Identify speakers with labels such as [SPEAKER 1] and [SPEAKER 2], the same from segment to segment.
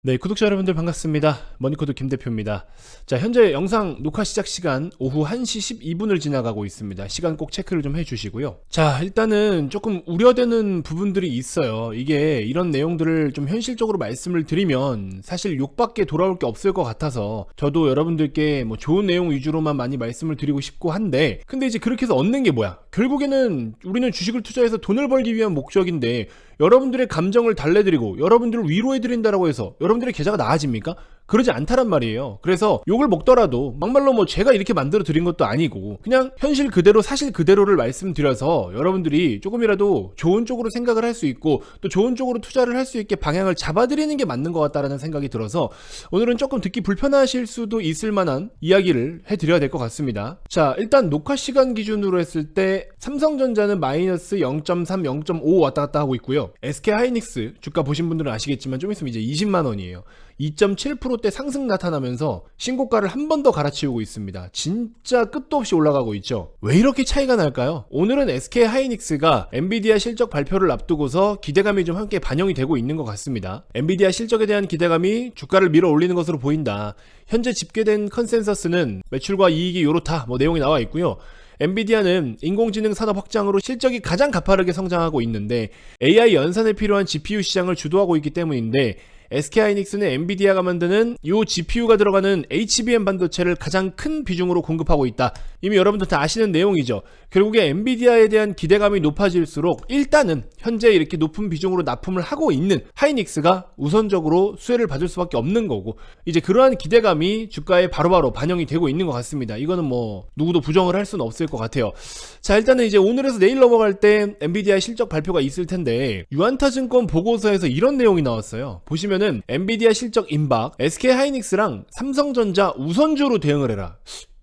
[SPEAKER 1] 네, 구독자 여러분들 반갑습니다. 머니코드 김대표입니다. 자, 현재 영상 녹화 시작 시간 오후 1시 12분을 지나가고 있습니다. 시간 꼭 체크를 좀 해주시고요. 자, 일단은 조금 우려되는 부분들이 있어요. 이게 이런 내용들을 좀 현실적으로 말씀을 드리면 사실 욕밖에 돌아올 게 없을 것 같아서 저도 여러분들께 뭐 좋은 내용 위주로만 많이 말씀을 드리고 싶고 한데, 근데 이제 그렇게 해서 얻는 게 뭐야? 결국에는 우리는 주식을 투자해서 돈을 벌기 위한 목적인데 여러분들의 감정을 달래드리고 여러분들을 위로해드린다라고 해서 여러분들의 계좌가 나아집니까? 그러지 않다란 말이에요. 그래서 욕을 먹더라도 막말로 뭐 제가 이렇게 만들어 드린 것도 아니고 그냥 현실 그대로 사실 그대로를 말씀드려서 여러분들이 조금이라도 좋은 쪽으로 생각을 할 수 있고 또 좋은 쪽으로 투자를 할 수 있게 방향을 잡아드리는 게 맞는 것 같다라는 생각이 들어서 오늘은 조금 듣기 불편하실 수도 있을 만한 이야기를 해드려야 될 것 같습니다. 자, 일단 녹화 시간 기준으로 했을 때 삼성전자는 마이너스 0.3, 0.5 왔다 갔다 하고 있고요. SK하이닉스 주가 보신 분들은 아시겠지만 좀 있으면 이제 20만 원이에요. 2.7%대 상승 나타나면서 신고가를 한 번 더 갈아치우고 있습니다. 진짜 끝도 없이 올라가고 있죠. 왜 이렇게 차이가 날까요? 오늘은 SK하이닉스가 엔비디아 실적 발표를 앞두고서 기대감이 좀 함께 반영이 되고 있는 것 같습니다. 엔비디아 실적에 대한 기대감이 주가를 밀어 올리는 것으로 보인다. 현재 집계된 컨센서스는 매출과 이익이 요렇다 뭐 내용이 나와 있고요. 엔비디아는 인공지능 산업 확장으로 실적이 가장 가파르게 성장하고 있는데 AI 연산에 필요한 GPU 시장을 주도하고 있기 때문인데 SK하이닉스는 엔비디아가 만드는 이 GPU가 들어가는 HBM 반도체를 가장 큰 비중으로 공급하고 있다. 이미 여러분들 다 아시는 내용이죠. 결국에 엔비디아에 대한 기대감이 높아질수록 일단은 현재 이렇게 높은 비중으로 납품을 하고 있는 하이닉스가 우선적으로 수혜를 받을 수밖에 없는 거고 이제 그러한 기대감이 주가에 바로바로 반영이 되고 있는 것 같습니다. 이거는 뭐 누구도 부정을 할 수는 없을 것 같아요. 자, 일단은 이제 오늘에서 내일 넘어갈 때 엔비디아 실적 발표가 있을 텐데 유안타증권 보고서에서 이런 내용이 나왔어요. 보시면은 엔비디아 실적 임박, SK하이닉스랑 삼성전자 우선주로 대응을 해라.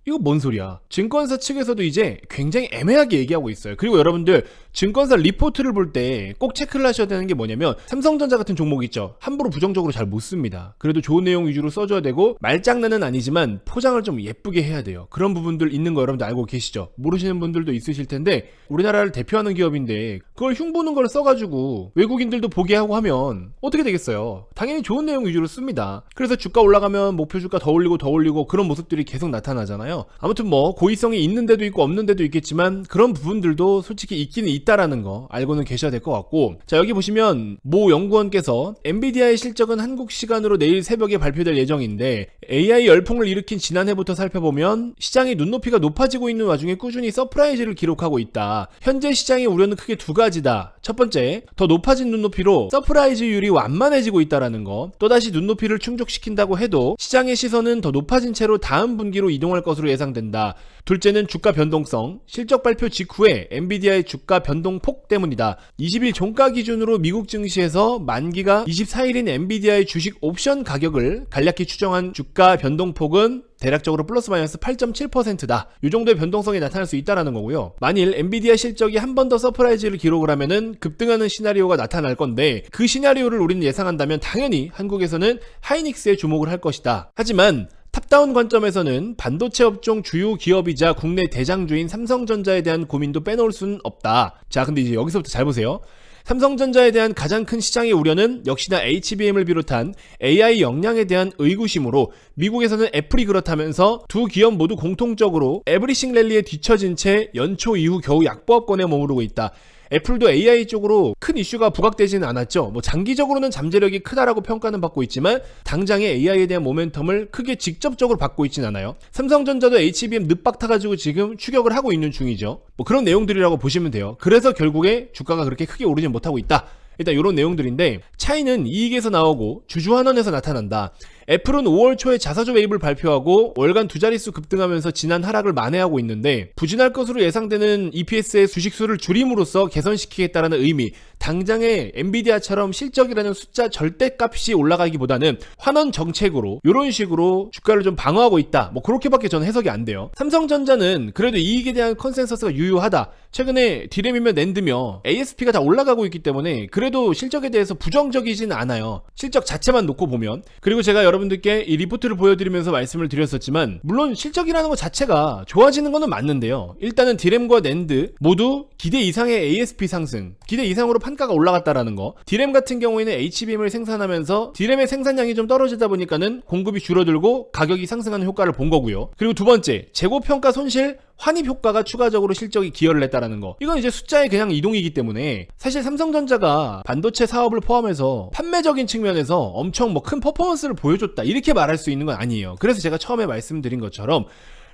[SPEAKER 1] 이거 뭔 소리야? 증권사 측에서도 이제 굉장히 애매하게 얘기하고 있어요. 그리고 여러분들 증권사 리포트를 볼 때 꼭 체크를 하셔야 되는 게 뭐냐면 삼성전자 같은 종목 있죠. 함부로 부정적으로 잘 못 씁니다. 그래도 좋은 내용 위주로 써줘야 되고 말장난은 아니지만 포장을 좀 예쁘게 해야 돼요. 그런 부분들 있는 거 여러분들 알고 계시죠? 모르시는 분들도 있으실 텐데 우리나라를 대표하는 기업인데 그걸 흉보는 걸 써가지고 외국인들도 보게 하고 하면 어떻게 되겠어요? 당연히 좋은 내용 위주로 씁니다. 그래서 주가 올라가면 목표 주가 더 올리고 그런 모습들이 계속 나타나잖아요. 아무튼 뭐 고의성이 있는 데도 있고 없는 데도 있겠지만 그런 부분들도 솔직히 있기는 있다라는 거 알고는 계셔야 될 것 같고, 자, 여기 보시면 모 연구원께서 엔비디아의 실적은 한국 시간으로 내일 새벽에 발표될 예정인데 AI 열풍을 일으킨 지난해부터 살펴보면 시장의 눈높이가 높아지고 있는 와중에 꾸준히 서프라이즈를 기록하고 있다. 현재 시장의 우려는 크게 두 가지다. 첫 번째, 더 높아진 눈높이로 서프라이즈율이 완만해지고 있다라는 거. 또다시 눈높이를 충족시킨다고 해도 시장의 시선은 더 높아진 채로 다음 분기로 이동할 것으로 예상된다. 둘째는 주가 변동성. 실적 발표 직후에 엔비디아의 주가 변동폭 때문이다. 20일 종가 기준으로 미국 증시에서 만기가 24일인 엔비디아의 주식 옵션 가격을 간략히 추정한 주가 변동폭은 대략적으로 플러스 마이너스 8.7%다. 이 정도의 변동성이 나타날 수 있다는 거고요. 만일 엔비디아 실적이 한 번 더 서프라이즈를 기록을 하면은 급등하는 시나리오가 나타날 건데 그 시나리오를 우리는 예상한다면 당연히 한국에서는 하이닉스에 주목을 할 것이다. 하지만 탑다운 관점에서는 반도체 업종 주요 기업이자 국내 대장주인 삼성전자에 대한 고민도 빼놓을 수는 없다. 자, 근데 이제 여기서부터 잘 보세요. 삼성전자에 대한 가장 큰 시장의 우려는 역시나 HBM을 비롯한 AI 역량에 대한 의구심으로 미국에서는 애플이 그렇다면서 두 기업 모두 공통적으로 에브리싱 랠리에 뒤처진 채 연초 이후 겨우 약보합권에 머무르고 있다. 애플도 AI 쪽으로 큰 이슈가 부각되지는 않았죠. 뭐 장기적으로는 잠재력이 크다라고 평가는 받고 있지만 당장의 AI에 대한 모멘텀을 크게 직접적으로 받고 있진 않아요. 삼성전자도 HBM 늪박 타가지고 지금 추격을 하고 있는 중이죠. 뭐 그런 내용들이라고 보시면 돼요. 그래서 결국에 주가가 그렇게 크게 오르진 못하고 있다. 일단 이런 내용들인데 차이는 이익에서 나오고 주주환원에서 나타난다. 애플은 5월 초에 자사주 매입을 발표하고 월간 두 자릿수 급등하면서 지난 하락을 만회하고 있는데 부진할 것으로 예상되는 EPS의 주식수를 줄임으로써 개선시키겠다라는 의미, 당장의 엔비디아처럼 실적이라는 숫자 절대값이 올라가기보다는 환원 정책으로 이런 식으로 주가를 좀 방어하고 있다. 뭐 그렇게밖에 저는 해석이 안 돼요. 삼성전자는 그래도 이익에 대한 컨센서스가 유효하다. 최근에 디램이며 낸드며 ASP가 다 올라가고 있기 때문에 그래도 실적에 대해서 부정적이진 않아요. 실적 자체만 놓고 보면. 그리고 제가 여러분 여러분들께 이 리포트를 보여드리면서 말씀을 드렸었지만 물론 실적이라는 것 자체가 좋아지는 거는 맞는데요. 일단은 디램과 낸드 모두 기대 이상의 ASP 상승, 기대 이상으로 판가가 올라갔다라는 거. 디램 같은 경우에는 HBM을 생산하면서 디램의 생산량이 좀 떨어지다 보니까는 공급이 줄어들고 가격이 상승하는 효과를 본 거고요. 그리고 두 번째, 재고평가 손실 환입 효과가 추가적으로 실적이 기여를 했다라는 거. 이건 이제 숫자의 그냥 이동이기 때문에 사실 삼성전자가 반도체 사업을 포함해서 판매적인 측면에서 엄청 뭐 큰 퍼포먼스를 보여줬다 이렇게 말할 수 있는 건 아니에요. 그래서 제가 처음에 말씀드린 것처럼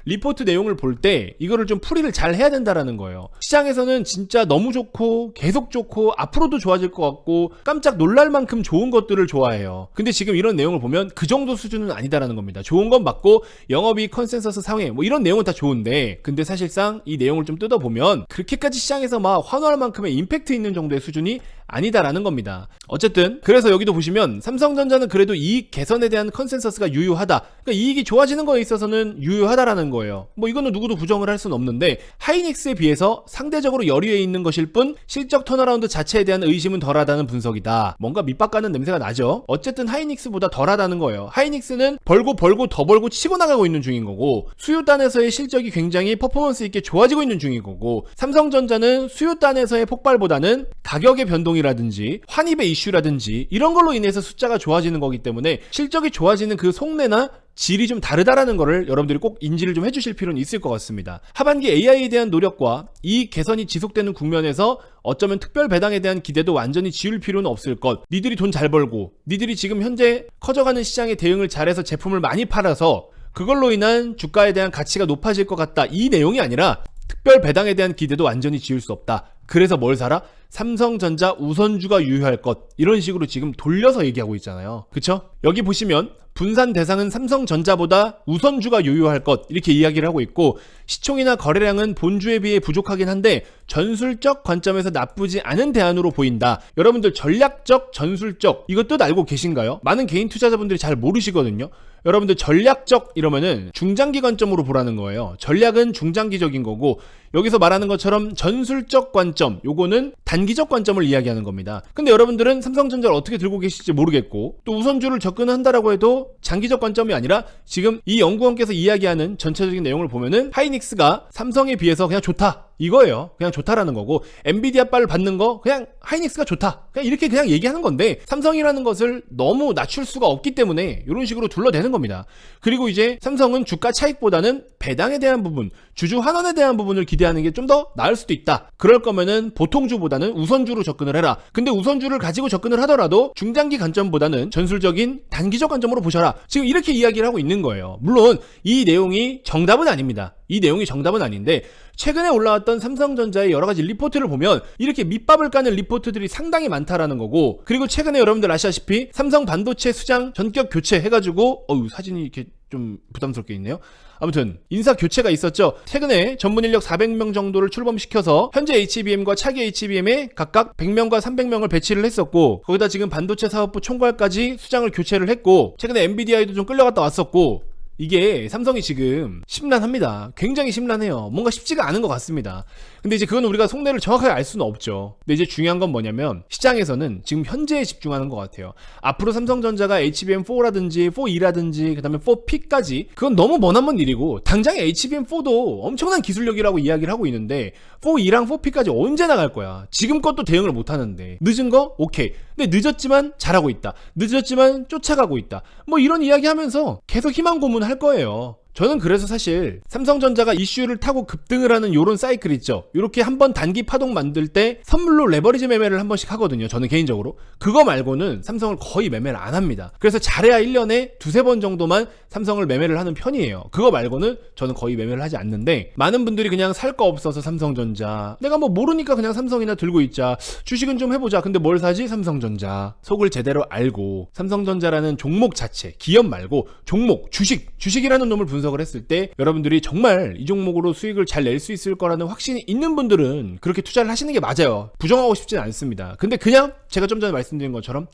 [SPEAKER 1] 리포트 내용을 볼 때 이거를 좀 풀이를 잘 해야 된다라는 거예요. 시장에서는 진짜 너무 좋고 계속 좋고 앞으로도 좋아질 것 같고 깜짝 놀랄 만큼 좋은 것들을 좋아해요. 근데 지금 이런 내용을 보면 그 정도 수준은 아니다라는 겁니다. 좋은 건 맞고 영업이익 컨센서스 상회 뭐 이런 내용은 다 좋은데 근데 사실상 이 내용을 좀 뜯어보면 그렇게까지 시장에서 막 환호할 만큼의 임팩트 있는 정도의 수준이 아니다라는 겁니다. 어쨌든 그래서 여기도 보시면 삼성전자는 그래도 이익 개선에 대한 컨센서스가 유효하다. 그러니까 이익이 좋아지는 거에 있어서는 유효하다라는 거예요. 뭐 이거는 누구도 부정을 할 수는 없는데 하이닉스에 비해서 상대적으로 여유에 있는 것일 뿐 실적 턴어라운드 자체에 대한 의심은 덜하다는 분석이다. 뭔가 밑밥 가는 냄새가 나죠. 어쨌든 하이닉스보다 덜하다는 거예요. 하이닉스는 벌고 더 벌고 치고 나가고 있는 중인 거고 수요단에서의 실적이 굉장히 퍼포먼스 있게 좋아지고 있는 중인 거고 삼성전자는 수요단에서의 폭발보다는 가격의 변동이라든지 환입의 이슈라든지 이런 걸로 인해서 숫자가 좋아지는 거기 때문에 실적이 좋아지는 그 속내나 질이 좀 다르다라는 거를 여러분들이 꼭 인지를 좀 해주실 필요는 있을 것 같습니다. 하반기 AI에 대한 노력과 이익 개선이 지속되는 국면에서 어쩌면 특별 배당에 대한 기대도 완전히 지울 필요는 없을 것. 니들이 돈 잘 벌고 니들이 지금 현재 커져가는 시장에 대응을 잘해서 제품을 많이 팔아서 그걸로 인한 주가에 대한 가치가 높아질 것 같다. 이 내용이 아니라 특별 배당에 대한 기대도 완전히 지울 수 없다. 그래서 뭘 사라? 삼성전자 우선주가 유효할 것. 이런 식으로 지금 돌려서 얘기하고 있잖아요. 그쵸? 여기 보시면 분산 대상은 삼성전자보다 우선주가 유효할 것 이렇게 이야기를 하고 있고 시총이나 거래량은 본주에 비해 부족하긴 한데 전술적 관점에서 나쁘지 않은 대안으로 보인다. 여러분들 전략적, 전술적 이거 뜻 알고 계신가요? 많은 개인 투자자분들이 잘 모르시거든요. 여러분들 전략적 이러면은 중장기 관점으로 보라는 거예요. 전략은 중장기적인 거고 여기서 말하는 것처럼 전술적 관점 요거는 단기적 관점을 이야기하는 겁니다. 근데 여러분들은 삼성전자를 어떻게 들고 계실지 모르겠고 또 우선주를 접근한다라고 해도 장기적 관점이 아니라 지금 이 연구원께서 이야기하는 전체적인 내용을 보면은 하이닉스가 삼성에 비해서 그냥 좋다. 이거예요. 그냥 좋다라는 거고 엔비디아 빨을 받는 거 그냥 하이닉스가 좋다. 그냥 이렇게 그냥 얘기하는 건데 삼성이라는 것을 너무 낮출 수가 없기 때문에 이런 식으로 둘러대는 겁니다. 그리고 이제 삼성은 주가 차익보다는 배당에 대한 부분, 주주 환원에 대한 부분을 기대하는 게 좀 더 나을 수도 있다. 그럴 거면은 보통주보다는 우선주로 접근을 해라. 근데 우선주를 가지고 접근을 하더라도 중장기 관점보다는 전술적인 단기적 관점으로 보셔라. 지금 이렇게 이야기를 하고 있는 거예요. 물론 이 내용이 정답은 아닙니다. 이 내용이 정답은 아닌데 최근에 올라왔던 삼성전자의 여러 가지 리포트를 보면 이렇게 밑밥을 까는 리포트들이 상당히 많다라는 거고 그리고 최근에 여러분들 아시다시피 삼성 반도체 수장 전격 교체 해가지고 사진이 이렇게 좀 부담스럽게 있네요. 아무튼 인사 교체가 있었죠. 최근에 전문 인력 400명 정도를 출범시켜서 현재 HBM과 차기 HBM에 각각 100명과 300명을 배치를 했었고 거기다 지금 반도체 사업부 총괄까지 수장을 교체를 했고 최근에 엔비디아에도 좀 끌려갔다 왔었고 이게 삼성이 지금 심란합니다. 굉장히 심란해요. 뭔가 쉽지가 않은 것 같습니다. 근데 이제 그건 우리가 속내를 정확하게 알 수는 없죠. 근데 이제 중요한 건 뭐냐면 시장에서는 지금 현재에 집중하는 것 같아요. 앞으로 삼성전자가 HBM4라든지 4E라든지 그 다음에 4P까지 그건 너무 머나먼 일이고 당장 HBM4도 엄청난 기술력이라고 이야기를 하고 있는데 4E랑 4P까지 언제 나갈 거야. 지금 것도 대응을 못하는데 늦은 거? 오케이. 근데 늦었지만 잘하고 있다. 늦었지만 쫓아가고 있다. 뭐 이런 이야기 하면서 계속 희망 고문할 거예요. 저는 그래서 사실 삼성전자가 이슈를 타고 급등을 하는 요런 사이클 있죠. 요렇게 한번 단기 파동 만들 때 선물로 레버리지 매매를 한 번씩 하거든요. 저는 개인적으로. 그거 말고는 삼성을 거의 매매를 안 합니다. 그래서 잘해야 1년에 두세 번 정도만 삼성을 매매를 하는 편이에요. 그거 말고는 저는 거의 매매를 하지 않는데 많은 분들이 그냥 살 거 없어서 삼성전자 내가 뭐 모르니까 그냥 삼성이나 들고 있자. 주식은 좀 해보자. 근데 뭘 사지? 삼성전자. 속을 제대로 알고 삼성전자라는 종목 자체 기업 말고 종목, 주식이라는 놈을 분석을 했을 때 여러분들이 정말 이 종목으로 수익을 잘 낼 수 있을 거라는 확신이 있는 분들은 그렇게 투자를 하시는 게 맞아요. 부정하고 싶진 않습니다. 근데 그냥 제가 좀 전에 말씀드린 것처럼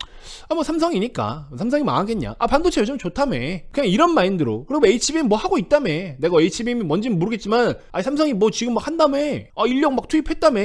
[SPEAKER 1] 뭐 삼성이니까 삼성이 망하겠냐, 반도체 요즘 좋다며, 그냥 이런 마인드로. 그리고 HBM 뭐 하고 있다며, 내가 HBM이 뭔지는 모르겠지만 삼성이 뭐 지금 막 한다며, 인력 막 투입했다며,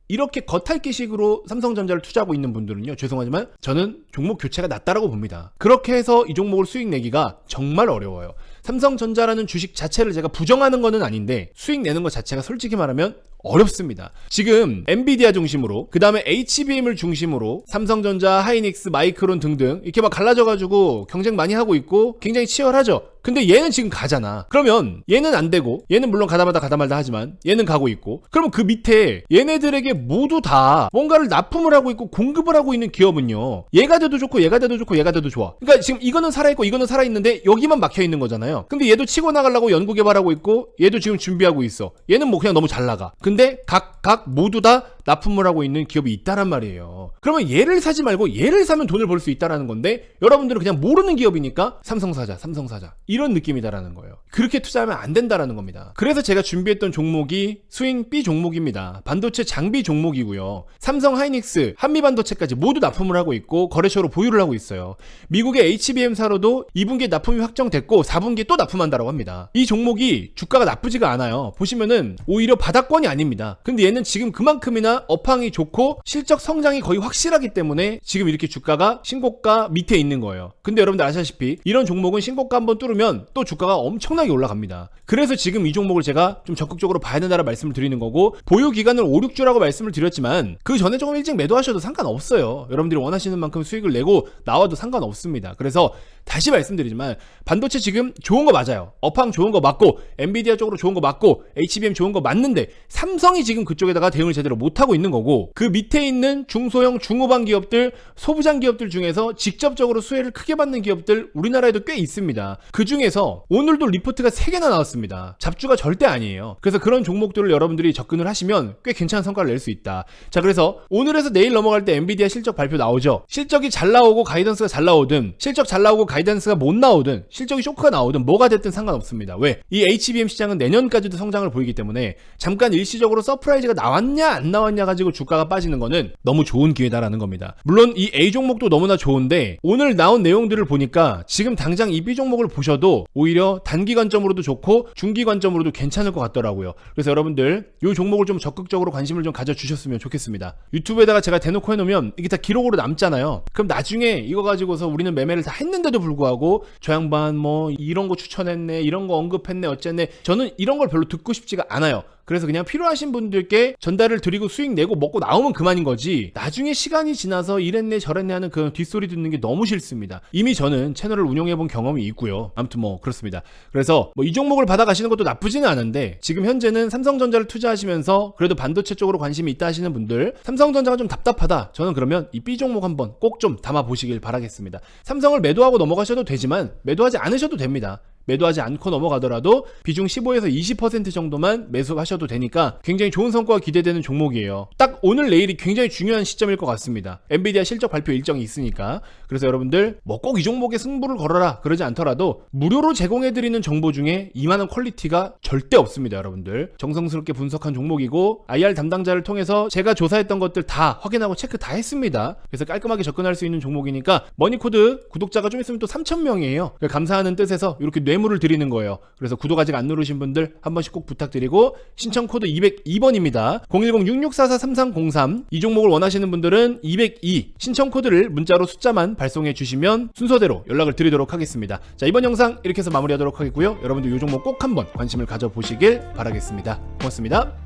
[SPEAKER 1] 이렇게 겉핥기식으로 삼성전자를 투자하고 있는 분들은요, 죄송하지만 저는 종목 교체가 낫다라고 봅니다. 그렇게 해서 이 종목을 수익 내기가 정말 어려워요. 삼성전자라는 주식 자체를 제가 부정하는 거는 아닌데 수익 내는 것 자체가 솔직히 말하면 어렵습니다. 지금 엔비디아 중심으로, 그 다음에 HBM을 중심으로 삼성전자, 하이닉스, 마이크론 등등 이렇게 막 갈라져가지고 경쟁 많이 하고 있고 굉장히 치열하죠. 근데 얘는 지금 가잖아. 그러면 얘는 안 되고, 얘는 물론 가다 말다 하지만 얘는 가고 있고, 그러면 그 밑에 얘네들에게 모두 다 뭔가를 납품을 하고 있고 공급을 하고 있는 기업은요, 얘가 돼도 좋고 얘가 돼도 좋고 얘가 돼도 좋아. 그러니까 지금 이거는 살아있고 이거는 살아있는데 여기만 막혀있는 거잖아요. 근데 얘도 치고 나가려고 연구개발하고 있고 얘도 지금 준비하고 있어. 얘는 뭐 그냥 너무 잘 나가. 근데 각 모두 다 납품을 하고 있는 기업이 있다란 말이에요. 그러면 얘를 사지 말고 얘를 사면 돈을 벌 수 있다라는 건데, 여러분들은 그냥 모르는 기업이니까 삼성 사자 이런 느낌이다라는 거예요. 그렇게 투자하면 안 된다라는 겁니다. 그래서 제가 준비했던 종목이 스윙 B 종목입니다. 반도체 장비 종목이고요. 삼성 하이닉스, 한미반도체까지 모두 납품을 하고 있고 거래처로 보유를 하고 있어요. 미국의 HBM사로도 2분기에 납품이 확정됐고 4분기에 또 납품한다라고 합니다. 이 종목이 주가가 나쁘지가 않아요. 보시면은 오히려 바닥권이 아닙니다. 근데 얘는 지금 그만큼이나 업황이 좋고 실적 성장이 거의 확실하기 때문에 지금 이렇게 주가가 신고가 밑에 있는 거예요. 근데 여러분들 아시다시피 이런 종목은 신고가 한번 뚫으면 또 주가가 엄청나게 올라갑니다. 그래서 지금 이 종목을 제가 좀 적극적으로 봐야 된다는 말씀을 드리는 거고, 보유 기간을 5, 6주라고 말씀을 드렸지만 그 전에 조금 일찍 매도하셔도 상관없어요. 여러분들이 원하시는 만큼 수익을 내고 나와도 상관없습니다. 그래서 다시 말씀드리지만 반도체 지금 좋은 거 맞아요. 업황 좋은 거 맞고 엔비디아 쪽으로 좋은 거 맞고 HBM 좋은 거 맞는데 삼성이 지금 그쪽에다가 대응을 제대로 못하고 있는 거고, 그 밑에 있는 중소형 중후반 기업들, 소부장 기업들 중에서 직접적으로 수혜를 크게 받는 기업들 우리나라에도 꽤 있습니다. 그 중에서 오늘도 리포트가 3개나 나왔습니다. 잡주가 절대 아니에요. 그래서 그런 종목들을 여러분들이 접근을 하시면 꽤 괜찮은 성과를 낼 수 있다. 자, 그래서 오늘에서 내일 넘어갈 때 엔비디아 실적 발표 나오죠. 실적이 잘 나오고 가이던스가 잘 나오든, 실적 잘 나오고 가이던스가 못 나오든, 실적이 쇼크가 나오든 뭐가 됐든 상관없습니다. 왜? 이 HBM 시장은 내년까지도 성장을 보이기 때문에 잠깐 일시적으로 서프라이즈가 나왔냐 안 나왔냐 가지고 주가가 빠지는 거는 너무 좋은 기회다라는 겁니다. 물론 이 A 종목도 너무나 좋은데 오늘 나온 내용들을 보니까 지금 당장 이 B 종목을 보셔도 오히려 단기 관점으로도 좋고 중기 관점으로도 괜찮을 것 같더라고요. 그래서 여러분들 이 종목을 좀 적극적으로 관심을 좀 가져주셨으면 좋겠습니다. 유튜브에다가 제가 대놓고 해놓으면 이게 다 기록으로 남잖아요. 그럼 나중에 이거 가지고서 우리는 매매를 다 했는데도 불구하고 저 양반 뭐 이런 거 추천했네, 이런 거 언급했네, 어쨌네, 저는 이런 걸 별로 듣고 싶지가 않아요. 그래서 그냥 필요하신 분들께 전달을 드리고 수익 내고 먹고 나오면 그만인 거지, 나중에 시간이 지나서 이랬네 저랬네 하는 그런 뒷소리 듣는 게 너무 싫습니다. 이미 저는 채널을 운영해본 경험이 있고요. 아무튼 뭐 그렇습니다. 그래서 뭐 이 종목을 받아가시는 것도 나쁘지는 않은데, 지금 현재는 삼성전자를 투자하시면서 그래도 반도체 쪽으로 관심이 있다 하시는 분들, 삼성전자가 좀 답답하다, 저는 그러면 이 B 종목 한번 꼭 좀 담아보시길 바라겠습니다. 삼성을 매도하고 넘어가셔도 되지만 매도하지 않으셔도 됩니다. 매도하지 않고 넘어가더라도 비중 15에서 20% 정도만 매수하셔도 되니까 굉장히 좋은 성과가 기대되는 종목이에요. 딱 오늘 내일이 굉장히 중요한 시점일 것 같습니다. 엔비디아 실적 발표 일정이 있으니까. 그래서 여러분들 뭐 꼭 이 종목에 승부를 걸어라 그러지 않더라도 무료로 제공해드리는 정보 중에 이만한 퀄리티가 절대 없습니다. 여러분들 정성스럽게 분석한 종목이고 IR 담당자를 통해서 제가 조사했던 것들 다 확인하고 체크 다 했습니다. 그래서 깔끔하게 접근할 수 있는 종목이니까 머니코드 구독자가 좀 있으면 또 3,000명이에요. 감사하는 뜻에서 이렇게 뇌물을 드리는 거예요. 그래서 구독 아직 안 누르신 분들 한 번씩 꼭 부탁드리고, 신청 코드 202번입니다. 010-6644-3303. 이 종목을 원하시는 분들은 202 신청 코드를 문자로 숫자만 발송해 주시면 순서대로 연락을 드리도록 하겠습니다. 자, 이번 영상 이렇게 해서 마무리하도록 하겠고요. 여러분들 이 종목 꼭 한번 관심을 가져보시길 바라겠습니다. 고맙습니다.